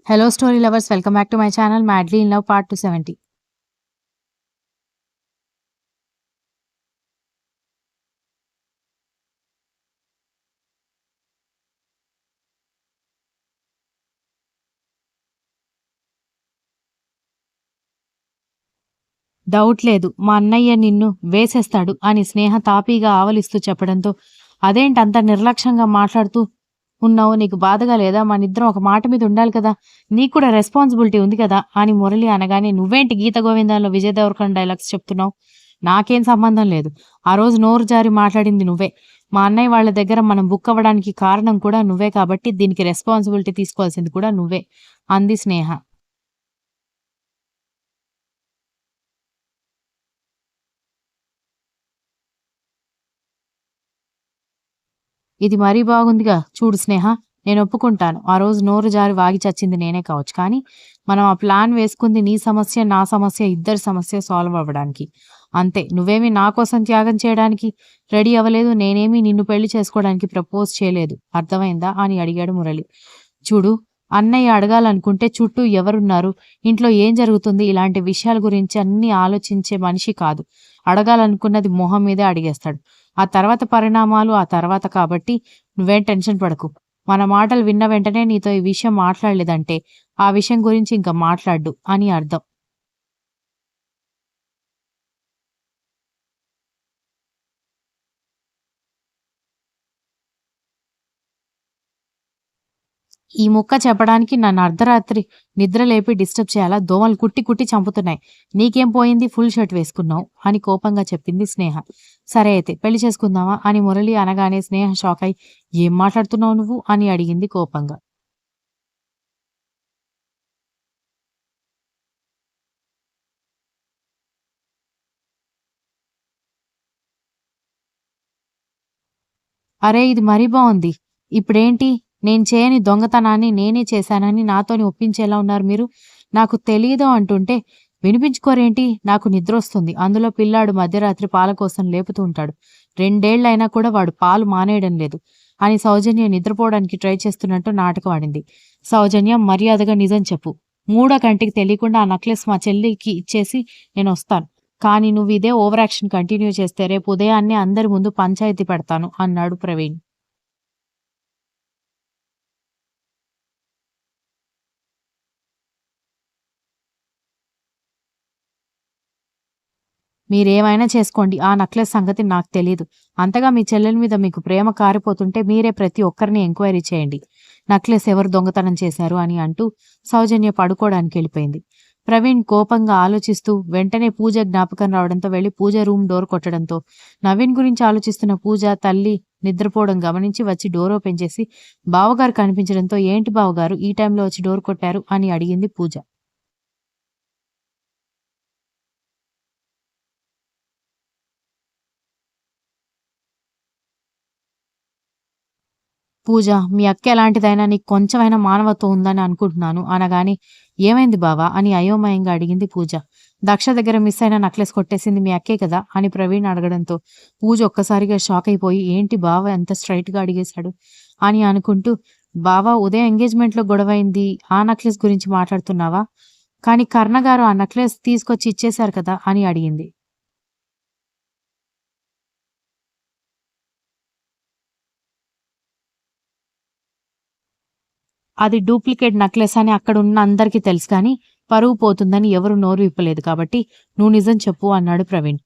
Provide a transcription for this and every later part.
Hello, story lovers. Welcome back to my channel, Madly in Love, Part 270. Doubt లేదు, మా అన్నయ్య నిన్ను వేసేస్తాడు అని స్నేహ తాపీగా ఆవలిస్తూ చెప్పడంతో, అదేంటి అంత నిర్లక్ష్యంగా మాట్లాడుతూ ఉన్నావు, నీకు బాధగా లేదా, మనిద్దరం ఒక మాట మీద ఉండాలి కదా, నీకు కూడా రెస్పాన్సిబిలిటీ ఉంది కదా అని మురళి అనగానే, నువ్వేంటి గీత గోవిందంలో విజయ్ దేవరకొండ డైలాగ్స్ చెప్తున్నావు, నాకేం సంబంధం లేదు, ఆ రోజు నోరు జారి మాట్లాడింది నువ్వే, మా అన్నయ్య వాళ్ళ దగ్గర మనం బుక్ అవ్వడానికి కారణం కూడా నువ్వే, కాబట్టి దీనికి రెస్పాన్సిబిలిటీ తీసుకోవాల్సింది కూడా నువ్వే అంది స్నేహ. ఇది మరీ బాగుందిగా, చూడు స్నేహ, నేను ఒప్పుకుంటాను, ఆ రోజు నోరు జారి వాగి చచ్చింది నేనే కావచ్చు, కానీ మనం ఆ ప్లాన్ వేసుకుంది నీ సమస్య నా సమస్య ఇద్దరి సమస్య సాల్వ్ అవ్వడానికి అంతే. నువ్వేమీ నా కోసం త్యాగం చేయడానికి రెడీ అవ్వలేదు, నేనేమీ నిన్ను పెళ్లి చేసుకోవడానికి ప్రపోజ్ చేయలేదు, అర్థమైందా అని అడిగాడు మురళి. చూడు, అన్నయ్య అడగాలనుకుంటే చుట్టూ ఎవరున్నారు, ఇంట్లో ఏం జరుగుతుంది, ఇలాంటి విషయాల గురించి అన్ని ఆలోచించే మనిషి కాదు. అడగాలనుకున్నది మొహం మీదే అడిగేస్తాడు. ఆ తర్వాత పరిణామాలు ఆ తర్వాత, కాబట్టి నువ్వేం టెన్షన్ పడకు. మన మాటలు విన్న వెంటనే నీతో ఈ విషయం మాట్లాడలేదంటే ఆ విషయం గురించి ఇంకా మాట్లాడ్డు అని అర్థం. ఈ ముక్క చెప్పడానికి నన్ను అర్ధరాత్రి నిద్ర లేపి డిస్టర్బ్ చేయాలా, దోమలు కుట్టి కుట్టి చంపుతున్నాయి, నీకేం పోయింది, ఫుల్ షర్ట్ వేసుకున్నావు అని కోపంగా చెప్పింది స్నేహ. సరే అయితే పెళ్లి చేసుకుందామా అని మురళి అనగానే స్నేహ షాక్ అయి, ఏం మాట్లాడుతున్నావు నువ్వు అని అడిగింది కోపంగా. అరే ఇది మరీ బావుంది. ఇప్పుడేంటి? నేను చేయని దొంగతనాన్ని నేనే చేశానని నాతోని ఒప్పించేలా ఉన్నారు మీరు. నాకు తెలీదు అంటుంటే వినిపించుకోరేంటి? నాకు నిద్రొస్తుంది. అందులో పిల్లాడు మధ్యరాత్రి పాల కోసం లేపుతూ ఉంటాడు. 2 ఏళ్లయినా కూడా వాడు పాలు మానేయడం లేదు అని సౌజన్య నిద్రపోవడానికి ట్రై చేస్తున్నట్టు నాటకం ఆడింది. సౌజన్య, మర్యాదగా నిజం చెప్పు. మూడో కంటికి తెలియకుండా ఆ నెక్లెస్ మా చెల్లికి ఇచ్చేసి నేనొస్తాను. కానీ నువ్వు ఇదే ఓవర్ యాక్షన్ కంటిన్యూ చేస్తే రేపు ఉదయాన్నే అందరి ముందు పంచాయతీ పెడతాను అన్నాడు ప్రవీణ్. మీరేమైనా చేసుకోండి, ఆ నెక్లెస్ సంగతి నాకు తెలీదు. అంతగా మీ చెల్లెల మీద మీకు ప్రేమ కారిపోతుంటే మీరే ప్రతి ఒక్కరిని ఎంక్వైరీ చేయండి, నెక్లెస్ ఎవరు దొంగతనం చేశారు అని అంటూ సౌజన్య పడుకోవడానికి వెళ్ళిపోయింది. ప్రవీణ్ కోపంగా ఆలోచిస్తూ వెంటనే పూజ జ్ఞాపకం రావడంతో వెళ్లి పూజ రూమ్ డోర్ కొట్టడంతో నవీన్ గురించి ఆలోచిస్తున్న పూజ తల్లి నిద్రపోవడం గమనించి వచ్చి డోర్ ఓపెన్ చేసి బావగారు కనిపించడంతో, ఏంటి బావగారు ఈ టైంలో వచ్చి డోర్ కొట్టారు అని అడిగింది పూజ. పూజ, మీ అక్క ఎలాంటిదైనా నీకు కొంచెమైనా మానవత్వం ఉందని అనుకుంటున్నాను అనగానే, ఏమైంది బావా అని అయోమయంగా అడిగింది పూజ. దక్ష దగ్గర మిస్ అయిన నెక్లెస్ కొట్టేసింది మీ అక్కే కదా అని ప్రవీణ్ అడగడంతో పూజ ఒక్కసారిగా షాక్ అయిపోయి, ఏంటి బావ ఎంత స్ట్రైట్గా అడిగేశాడు అని అనుకుంటూ, బావా ఉదయం ఎంగేజ్మెంట్లో గొడవైంది ఆ నెక్లెస్ గురించి మాట్లాడుతున్నావా, కానీ కర్ణగారు ఆ నెక్లెస్ తీసుకొచ్చి ఇచ్చేశారు కదా అని అడిగింది. అది డూప్లికేట్ నెక్లెస్ అని అక్కడున్న అందరికీ తెలుసు, కానీ పరువు పోతుందని ఎవరు నోరు విప్పలేదు, కాబట్టి నువ్వు నిజం చెప్పు అన్నాడు ప్రవీణ్.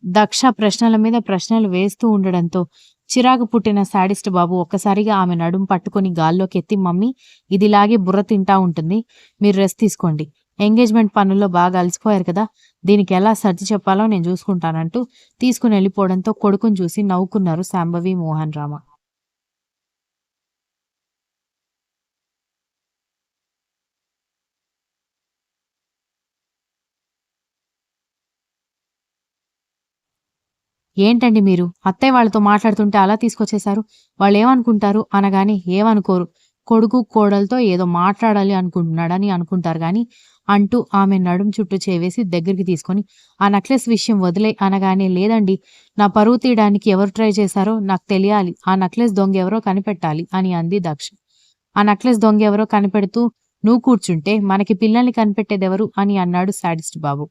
దక్ష ప్రశ్నల మీద ప్రశ్నలు వేస్తూ ఉండడంతో చిరాకు పుట్టిన శాడిస్ట్ బాబు ఒక్కసారిగా ఆమె నడుం పట్టుకుని గాల్లోకి ఎత్తి, మమ్మీ ఇదిలాగే బుర్ర తింటా ఉంటుంది, మీరు రెస్ట్ తీసుకోండి, ఎంగేజ్మెంట్ పనుల్లో బాగా అలసిపోయారు కదా, దీనికి ఎలా సర్ది చెప్పాలో నేను చూసుకుంటానంటూ తీసుకుని వెళ్ళిపోవడంతో కొడుకుని చూసి నవ్వుకున్నారు శాంభవి మోహన్ రామ. ఏంటండి మీరు అత్తయ్య వాళ్ళతో మాట్లాడుతుంటే అలా తీసుకొచ్చేశారు, వాళ్ళు ఏమనుకుంటారు అనగానే, ఏమనుకోరు, కొడుకు కోడలతో ఏదో మాట్లాడాలి అనుకుంటున్నాడని అనుకుంటారు గాని అంటూ ఆమె నడుం చుట్టూ చేవేసి దగ్గరికి తీసుకొని, ఆ నెక్లెస్ విషయం వదిలే అనగానే, లేదండి, నా పరువు తీయడానికి ఎవరు ట్రై చేశారో నాకు తెలియాలి, ఆ నెక్లెస్ దొంగ ఎవరో కనిపెట్టాలి అని అంది దక్ష. ఆ నెక్లెస్ దొంగ ఎవరో కనిపెడుతూ నువ్వు కూర్చుంటే మనకి పిల్లల్ని కనిపెట్టేదెవరు అని అన్నాడు శాడిస్ట్ బాబు.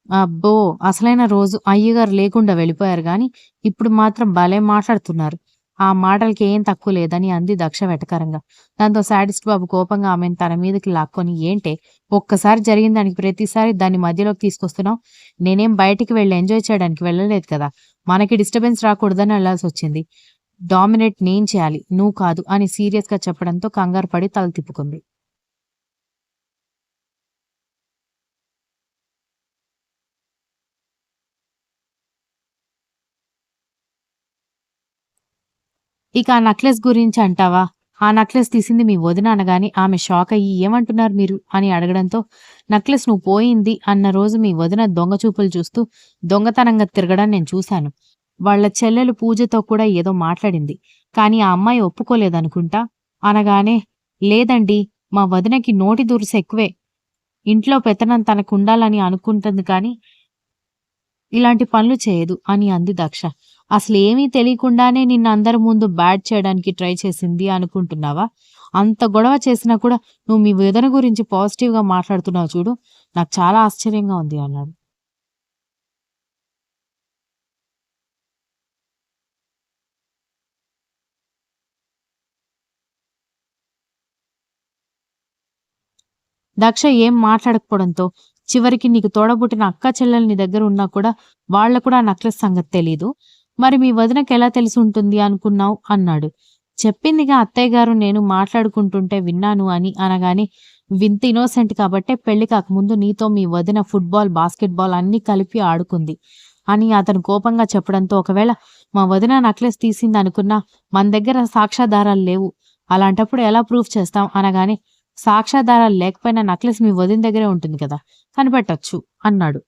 అబ్బో! అసలైన రోజు అయ్యగారు లేకుండా వెళ్ళిపోయారు గాని, ఇప్పుడు మాత్రం భలే మాట్లాడుతున్నారు. ఆ మాటలకి ఏం తక్కువ లేదని అంది దక్ష వెటకారంగా. దాంతో శాడిస్ట్ బాబు కోపంగా ఆమెను తన మీదకి లాక్కొని ఏంటే ఒక్కసారి జరిగిన దానికి ప్రతిసారి దాన్ని మధ్యలోకి తీసుకొస్తున్నావు? నేనేం బయటికి వెళ్ళి ఎంజాయ్ చేయడానికి వెళ్ళలేదు కదా! మనకి డిస్టర్బెన్స్ రాకూడదని వెళ్ళాల్సొచ్చింది. డామినేట్ నేను చేయాలి, నువ్వు కాదు అని సీరియస్‌గా చెప్పడంతో కంగారు పడి తల తిప్పుకుంది. ఇక ఆ నెక్లెస్ గురించి అంటావా? ఆ నెక్లెస్ తీసింది మీ వదిన అనగానే ఆమె షాకయ్యి ఏమంటున్నారు మీరు? అని అడగడంతో నెక్లెస్ నువ్వు పోయింది అన్న రోజు మీ వదిన దొంగ చూపులు చూస్తూ దొంగతనంగా తిరగడం నేను చూశాను. వాళ్ళ చెల్లెలు పూజతో కూడా ఏదో మాట్లాడింది. కానీ ఆ అమ్మాయి ఒప్పుకోలేదనుకుంటా అనగానే లేదండి, మా వదినకి నోటి దురుసు ఎక్కువే. ఇంట్లో పెత్తనం తనకుండాలని అనుకుంటుంది కానీ ఇలాంటి పనులు చేయదు అని అంది దక్ష. అసలేమీ తెలియకుండానే నిన్నందరి ముందు బ్యాడ్ చేయడానికి ట్రై చేసింది అనుకుంటున్నావా? అంత గొడవ చేసినా కూడా నువ్వు మీ వదిన గురించి పాజిటివ్‌గా మాట్లాడుతున్నావు చూడు. నాకు చాలా ఆశ్చర్యంగా ఉంది అన్నాడు. దక్ష ఏం మాట్లాడకపోవడంతో చివరికి నీకు తోడబుట్టిన అక్కా చెల్లెలు నీ దగ్గర ఉన్నా కూడా వాళ్ళకు కూడా ఆ నెక్లెస్ సంగతి తెలీదు. మరి మీ వదినకెలా తెలిసుంటుంది అనుకున్నావు? అన్నాడు. చెప్పిందిగా అత్తయ్య గారు నేను మాట్లాడుకుంటుంటే విన్నాను అని అనగానే వింత ఇన్నోసెంట్ కాబట్టే పెళ్లి కాకముందు నీతో మీ వదిన ఫుట్‌బాల్, బాస్కెట్‌బాల్ అన్నీ కలిపి ఆడుకుంది అని అతను కోపంగా చెప్పడంతో ఒకవేళ మా వదిన నెక్లెస్ తీసిందనుకున్నా మన దగ్గర సాక్ష్యాధారాలు లేవు. అలాంటప్పుడు ఎలా ప్రూఫ్ చేస్తాం? అనగానే సాక్ష్యాధారాలు లేకపోయినా నెక్లెస్ మీ వదిన దగ్గరే ఉంటుంది కదా! కనిపెట్టొచ్చు అన్నాడు.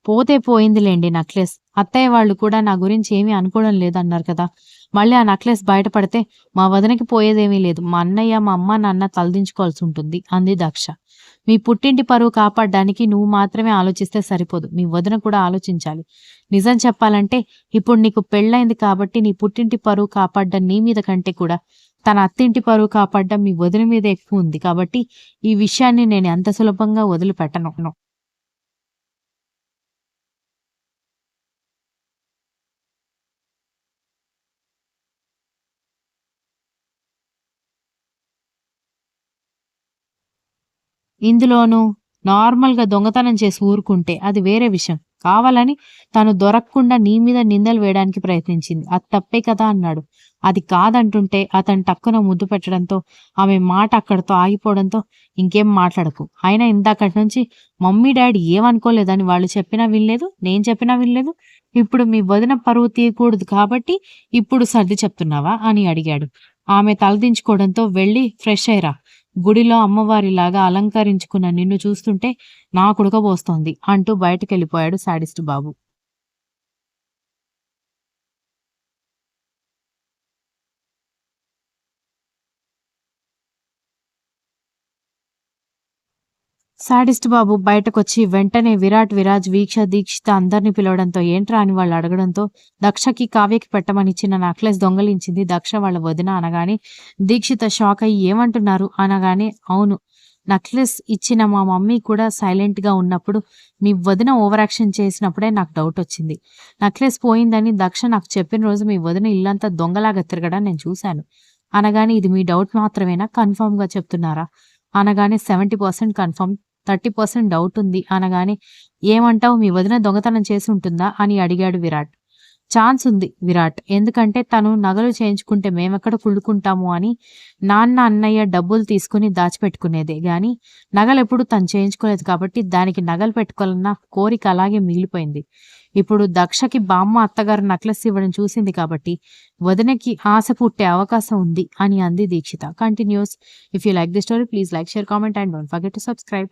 పోతే పోయిందిలెండి నెక్లెస్. అత్తయ్య వాళ్ళు కూడా నా గురించి ఏమీ అనుకోవడం లేదన్నారు కదా! మళ్ళీ ఆ నెక్లెస్ బయటపడితే మా వదినకి పోయేదేమీ లేదు. మా అన్నయ్య, మా అమ్మ, నాన్న తలదించుకోవాల్సుంటుంది అంది దక్ష. మీ పుట్టింటి పరువు కాపాడ్డానికి నువ్వు మాత్రమే ఆలోచిస్తే సరిపోదు. మీ వదిన కూడా ఆలోచించాలి. నిజం చెప్పాలంటే ఇప్పుడు నీకు పెళ్ళైంది కాబట్టి నీ పుట్టింటి పరువు కాపాడ్డం నీ మీద కంటే కూడా తన అత్తింటి పరువు కాపాడ్డం మీ వదిన మీద ఎక్కువుంది. కాబట్టి ఈ విషయాన్ని నేను అంత సులభంగా వదిలిపెట్టను. ఇందులోనూ నార్మల్‌గా దొంగతనం చేసి ఊరుకుంటే అది వేరే విషయం. కావాలని తను దొరక్కుండా నీ మీద నిందలు వేయడానికి ప్రయత్నించింది. అది తప్పే కదా! అన్నాడు. అది కాదంటుంటే అతను టక్కున ముద్దు పెట్టడంతో ఆమె మాట అక్కడితో ఆగిపోవడంతో ఇంకేం మాట్లాడకు. అయినా ఇందాకటి నుంచి మమ్మీ, డ్యాడీ ఏమనుకోలేదని వాళ్ళు చెప్పినా వినలేదు. నేను చెప్పినా వినలేదు. ఇప్పుడు మీ వదిన పరువు తీయకూడదు కాబట్టి ఇప్పుడు సర్ది చెప్తున్నావా? అని అడిగాడు. ఆమె తలదించుకోవడంతో వెళ్లి ఫ్రెష్ అయ్యిరా. గుడిలో అమ్మవారిలాగా అలంకరించుకున్న నిన్ను చూస్తుంటే నాకుడకబోస్తోంది అంటూ బయటికెళ్ళిపోయాడు శాడిస్ట్ బాబు. శాడిస్ట్ బాబు బయటకొచ్చి వెంటనే విరాట్, విరాజ్, వీక్ష, దీక్షిత అందరిని పిలవడంతో ఏంట్రా అని వాళ్ళు అడగడంతో దక్షకి, కావ్యకి పెట్టమనిచ్చిన నెక్లెస్ దొంగలించింది దక్ష వాళ్ళ వదిన అనగానే దీక్షిత షాక్ అయ్యి ఏమంటున్నారు? అనగానే అవును. నెక్లెస్ ఇచ్చిన మా మమ్మీ కూడా సైలెంట్‌గా ఉన్నప్పుడు మీ వదిన ఓవర్ యాక్షన్ చేసినప్పుడే నాకు డౌటొచ్చింది. నెక్లెస్ పోయిందని దక్ష నాకు చెప్పిన రోజు మీ వదిన ఇల్లంతా దొంగలాగా తిరగడం నేను చూశాను. అనగానే ఇది మీ డౌట్ మాత్రమేనా? కన్ఫర్మ్‌గా చెప్తున్నారా? అనగానే 70% కన్ఫర్మ్. 30% డౌటుంది అనగానే ఏమంటావు మీ వదిన దొంగతనం చేసి ఉంటుందా? అని అడిగాడు విరాట్. ఛాన్స్ ఉంది విరాట్. ఎందుకంటే తను నగలు చేయించుకుంటే మేమెక్కడ కుళ్ళుకుంటాము అని నాన్న, అన్నయ్య డబ్బులు తీసుకుని దాచిపెట్టుకునేదే గాని నగలెప్పుడు తను చేయించుకోలేదు కాబట్టి దానికి నగలు పెట్టుకోవాలన్న కోరిక అలాగే మిగిలిపోయింది. ఇప్పుడు దక్షకి బామ్మ, అత్తగారు నెక్లెస్ ఇవ్వడం చూసింది కాబట్టి వదినకి ఆశ పుట్టే అవకాశం ఉంది అని అంది Dikshita. Continuous. If you like the story please like, share, comment and don't forget to subscribe.